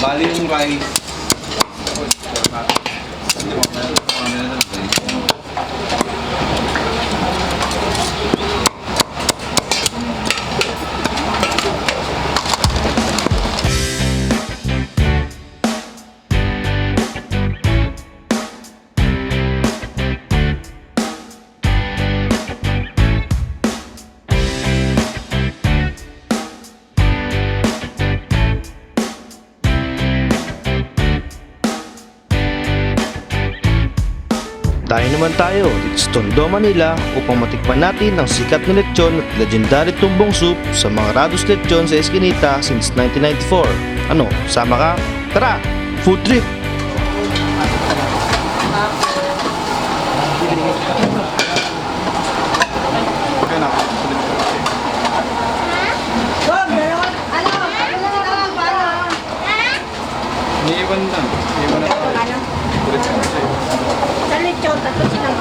Bali yung rice. Tayo naman tayo dito sa Tondo, Manila upang matikman natin ang sikat na lechon at legendary tumbong soup sa Mang Rado's Lechon sa Eskinita since 1994. Ano, sama ka? Tara! Food trip! Iniiwan lang. Iniiwan na tayo. Sa lechon, tatlo silang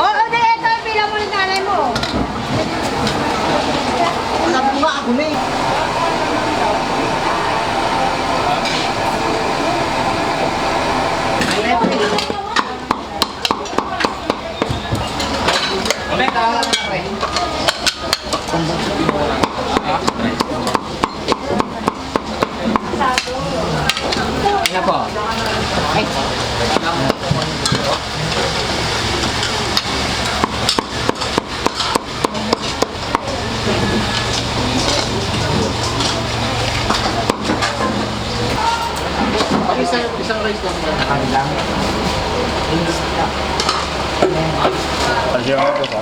oo, dahil ito, pila mo ng nanay mo. Sabi mo ako na eh. Ano po? Isang rice lang. Nakakain lang. Pag-iwan ko po.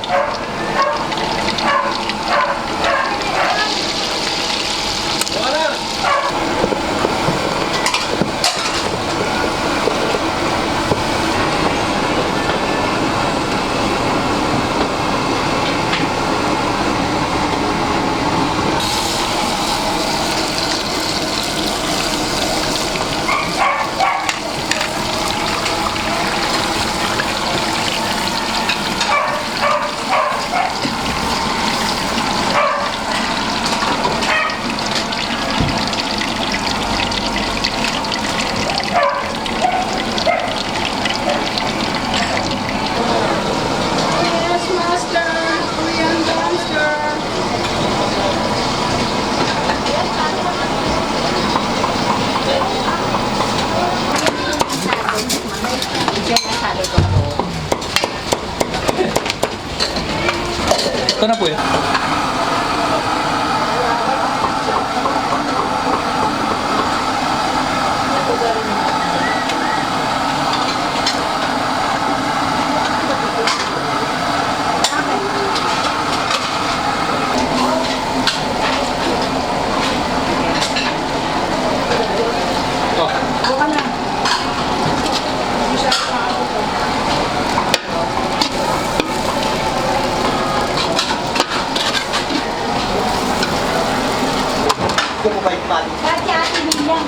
Ito na po eh. Kasi ate William.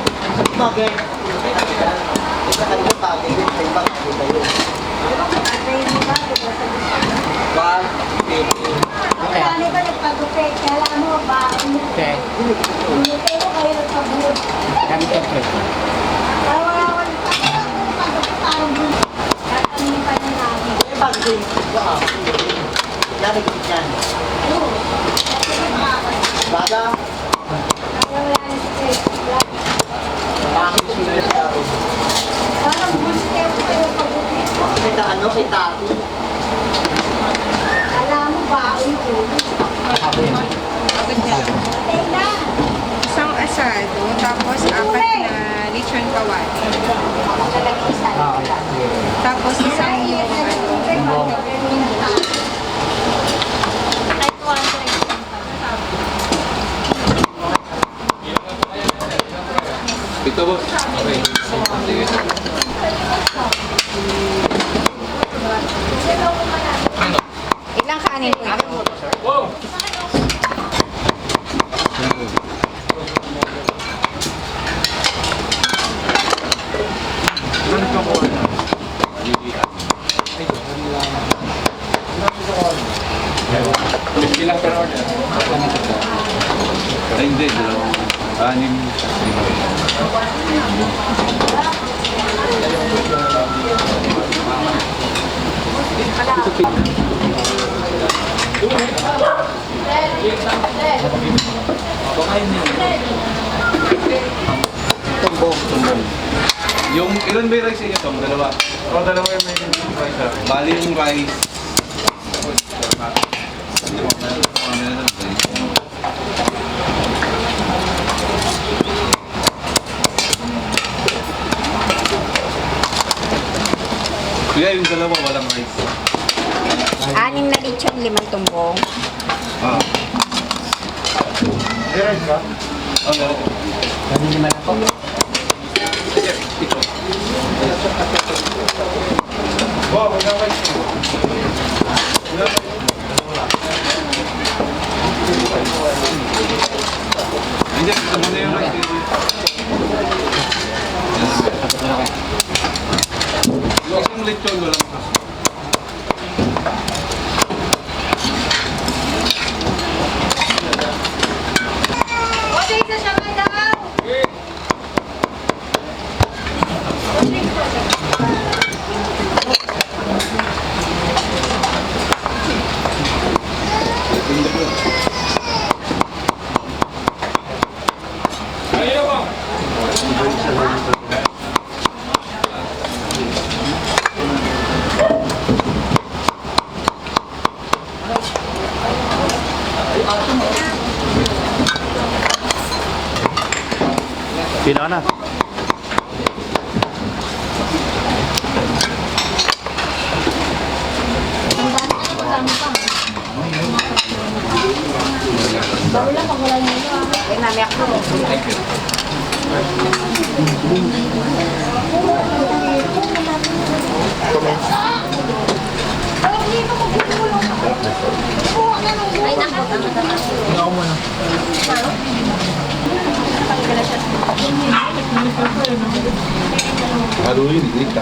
Bagay. Isa ka nito bagay din sa ibang ano ba yun? Ate William, diba sa gusto? Bag, baby. Kaya ba nagpagupit? Kaya mo ba? Okay. Umutay ko kayo nagpagupit. Kami ka pre. Kaya wala ko nagpagupit parang bulo. Kaya pa na namin. Eh, bagay. Baka. Yan, nagkit yan. Baga. Kaya wala na stress. Bakit sila sa tao? Parang bulo kayo kayo pagupit. Kita ano, kay tati. Alam mo ba? Ulo. Sabi niya. Patay na. Isang asado, tapos apat na lechon kawali. Talagang isa. Tapos isang yung ano, Ito boss. Okay. Sige. ilang kanin po ito? Wow! Ilang per order? Ay, hindi. Dalawang. Anim. Tumbong. Yung ilan ba yung rice inyo, Tom? Dalawa? Oo, dalawa yung may rice. Bali yung rice. Kuya, yung dalawa walang rice. 6 na lechon, 5 tumbong. Ah. Meron ka? Oh, meron. Kanina naman ako. Sige, ito. Wow, walang rice. Hindi, ito muna yung rice. Yung isang lechon walang rice. Pila ka na. Ay, mami ako. Thank you. Ay, naku. Ako muna. Haluin, hindi ka.